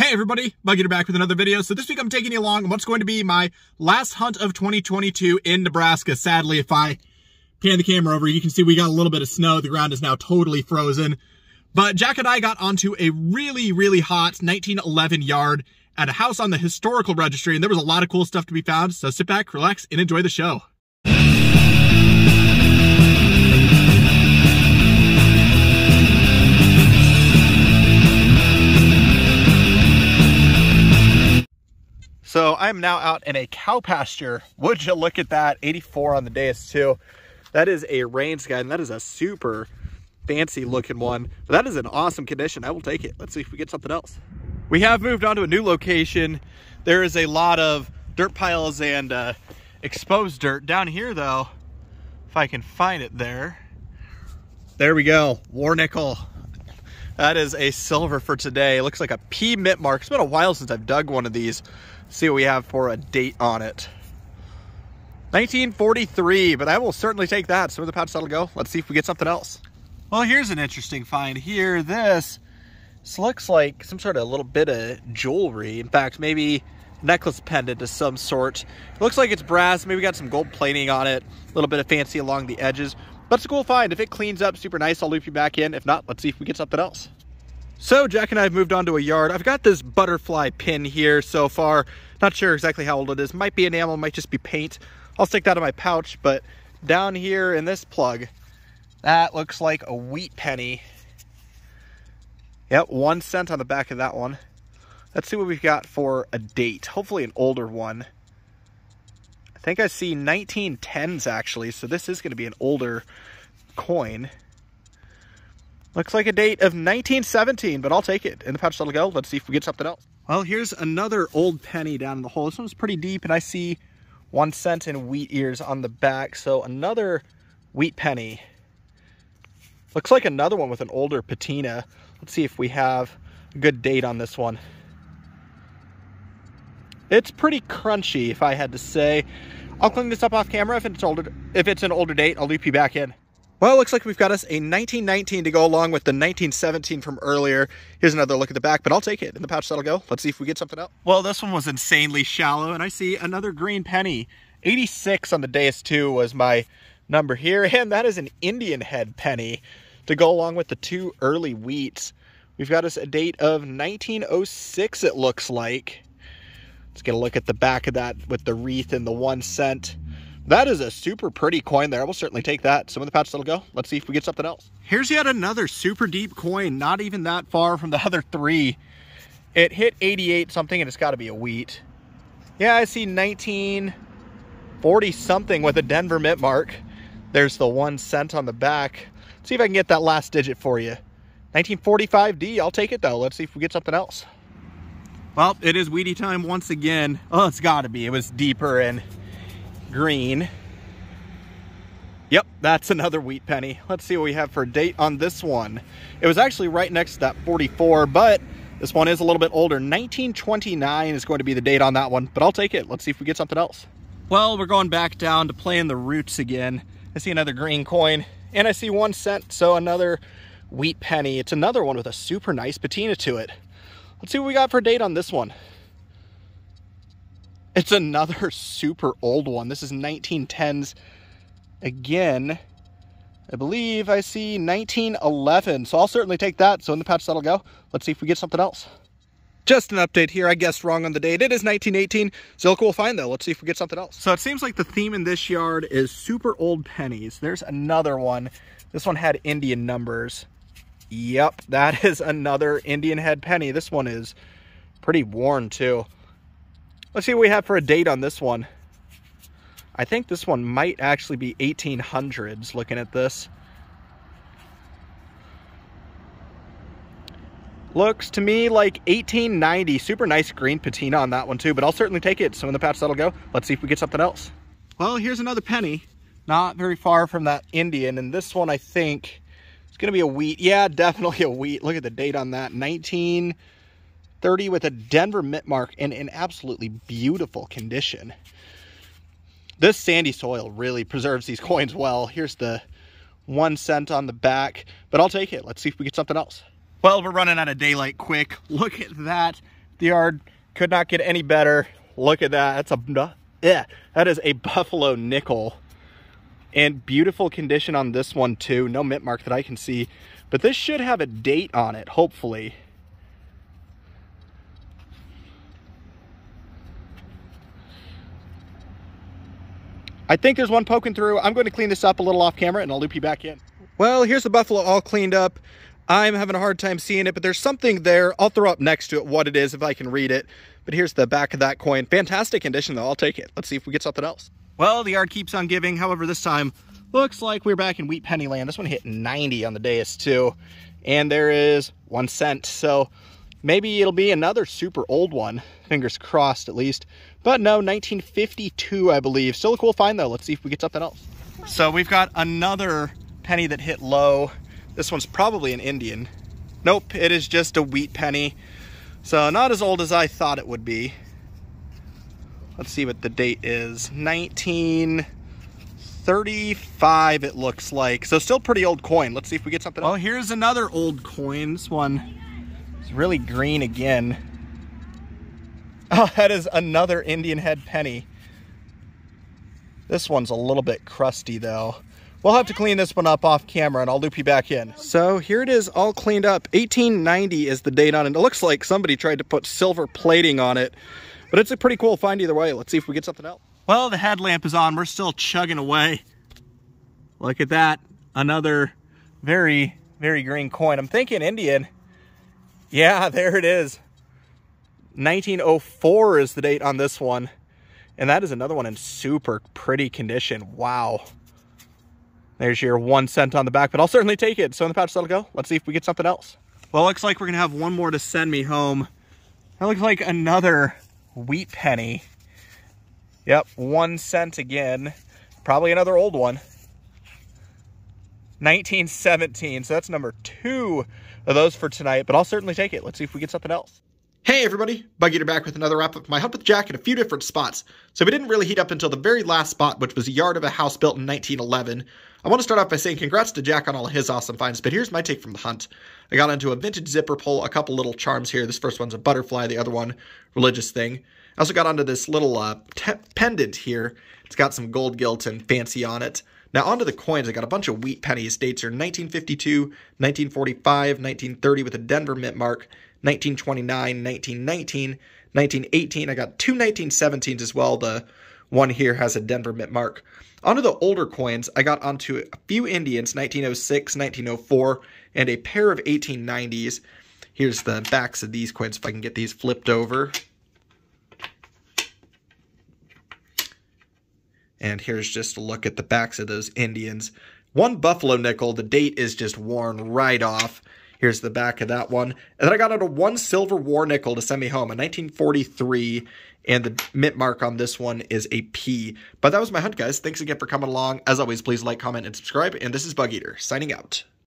Hey everybody, Buggy back with another video. So this week I'm taking you along on what's going to be my last hunt of 2022 in Nebraska. Sadly, if I pan the camera over, you can see we got a little bit of snow. The ground is now totally frozen. But Jack and I got onto a really hot 1911 yard at a house on the historical registry, and there was a lot of cool stuff to be found. So sit back, relax, and enjoy the show. So I'm now out in a cow pasture. Would you look at that, 84 on the dais too. That is a range guide, and that is a super fancy looking one. But that is an awesome condition. I will take it. Let's see if we get something else. We have moved on to a new location. There is a lot of dirt piles and exposed dirt. Down here though, if I can find it there we go, war nickel. That is a silver for today. It looks like a P mint mark. It's been a while since I've dug one of these. See what we have for a date on it. 1943, but I will certainly take that. So where the pouch that'll go. Let's see if we get something else. Well, here's an interesting find here. This looks like some sort of little bit of jewelry. In fact, maybe necklace pendant of some sort. It looks like it's brass. Maybe got some gold plating on it. A little bit of fancy along the edges. But it's a cool find. If it cleans up super nice, I'll loop you back in. If not, let's see if we get something else. So Jack and I have moved on to a yard. I've got this butterfly pin here so far. Not sure exactly how old it is. Might be enamel, might just be paint. I'll stick that in my pouch, but down here in this plug, that looks like a wheat penny. Yep, 1 cent on the back of that one. Let's see what we've got for a date. Hopefully an older one. I think I see 1910s actually, so this is going to be an older coin. Looks like a date of 1917, but I'll take it. In the pouch that'll go. Let's see if we get something else. Well, here's another old penny down in the hole. This one's pretty deep, and I see 1 cent in wheat ears on the back. So another wheat penny. Looks like another one with an older patina. Let's see if we have a good date on this one. It's pretty crunchy, if I had to say. I'll clean this up off camera if it's older. If it's an older date, I'll loop you back in. Well, it looks like we've got us a 1919 to go along with the 1917 from earlier. Here's another look at the back, but I'll take it. In the pouch that'll go. Let's see if we get something else. Well, this one was insanely shallow, and I see another green penny. 86 on the dais too was my number here, and that is an Indian head penny to go along with the two early wheats. We've got us a date of 1906, it looks like. Let's get a look at the back of that with the wreath and the 1 cent. That is a super pretty coin there. I will certainly take that. Some of the pouch that'll go. Let's see if we get something else. Here's yet another super deep coin, not even that far from the other three. It hit 88 something, and it's got to be a wheat. Yeah, I see 1940 something with a Denver mint mark. There's the 1 cent on the back. Let's see if I can get that last digit for you. 1945D. I'll take it though. Let's see if we get something else. Well, it is wheaty time once again. Oh, it's got to be. It was deeper and green. Yep, that's another wheat penny. Let's see what we have for a date on this one. It was actually right next to that 44, but this one is a little bit older. 1929 is going to be the date on that one, but I'll take it. Let's see if we get something else. Well, we're going back down to playing the roots again. I see another green coin, and I see 1 cent, so another wheat penny. It's another one with a super nice patina to it. Let's see what we got for a date on this one. It's another super old one. This is 1910s again. I believe I see 1911. So I'll certainly take that. So in the pouch that'll go. Let's see if we get something else. Just an update here. I guessed wrong on the date. It is 1918. Still a cool find though. Let's see if we get something else. So it seems like the theme in this yard is super old pennies. There's another one. This one had Indian numbers. Yep, that is another Indian head penny. This one is pretty worn too. Let's see what we have for a date on this one. I think this one might actually be 1800s looking at this. Looks to me like 1890. Super nice green patina on that one too, but I'll certainly take it. So in the pouch that'll go. Let's see if we get something else. Well, here's another penny. Not very far from that Indian, and this one I think it's gonna be a wheat. Yeah, definitely a wheat. Look at the date on that. 1930 with a Denver mint mark and in absolutely beautiful condition. This sandy soil really preserves these coins well. Here's the 1 cent on the back, but I'll take it. Let's see if we get something else. Well, we're running out of daylight quick. Look at that The yard could not get any better. Look at that. That is a buffalo nickel. And beautiful condition on this one too. No mint mark that I can see. But this should have a date on it, hopefully. I think there's one poking through. I'm going to clean this up a little off camera and I'll loop you back in. Well, here's the buffalo all cleaned up. I'm having a hard time seeing it, but there's something there. I'll throw up next to it what it is if I can read it. But here's the back of that coin. Fantastic condition though, I'll take it. Let's see if we get something else. Well, the yard keeps on giving. However, this time looks like we're back in wheat penny land. This one hit 90 on the dais too. And there is 1 cent. So maybe it'll be another super old one. Fingers crossed at least. But no, 1952, I believe. Still a cool find though. Let's see if we get something else. So we've got another penny that hit low. This one's probably an Indian. Nope, it is just a wheat penny. So not as old as I thought it would be. Let's see what the date is. 1935 it looks like. So still pretty old coin. Let's see if we get something else. Oh, here's another old coin. This one is really green again. Oh, that is another Indian head penny. This one's a little bit crusty though. We'll have to clean this one up off camera and I'll loop you back in. So here it is all cleaned up. 1890 is the date on it. It looks like somebody tried to put silver plating on it, but it's a pretty cool find either way. Let's see if we get something else. Well, the headlamp is on. We're still chugging away. Look at that. Another very, very green coin. I'm thinking Indian. Yeah, there it is. 1904 is the date on this one. And that is another one in super pretty condition. Wow. There's your 1 cent on the back, but I'll certainly take it. So in the pouch, that'll go. Let's see if we get something else. Well, looks like we're gonna have one more to send me home. That looks like another wheat penny. Yep, 1 cent again. Probably another old one. 1917, so that's number 2 of those for tonight, but I'll certainly take it. Let's see if we get something else. Hey everybody, Bug Eater back with another wrap up of my Hunt with Jack in a few different spots. So we didn't really heat up until the very last spot, which was a yard of a house built in 1911. I want to start off by saying congrats to Jack on all of his awesome finds, but here's my take from the hunt. I got into a vintage zipper pull, a couple little charms here. This first one's a butterfly, the other one, religious thing. I also got onto this little pendant here. It's got some gold gilt and fancy on it. Now onto the coins, I got a bunch of wheat pennies. Dates are 1952, 1945, 1930 with a Denver mint mark, 1929, 1919, 1918. I got 2 1917s as well. The one here has a Denver mint mark. Onto the older coins, I got onto a few Indians, 1906, 1904, and a pair of 1890s. Here's the backs of these coins if I can get these flipped over. And here's just a look at the backs of those Indians. One buffalo nickel, the date is just worn right off. Here's the back of that one. And then I got out a 1 silver war nickel to send me home, a 1943, and the mint mark on this one is a P. But that was my hunt, guys. Thanks again for coming along. As always, please like, comment, and subscribe. And this is Bug Eater, signing out.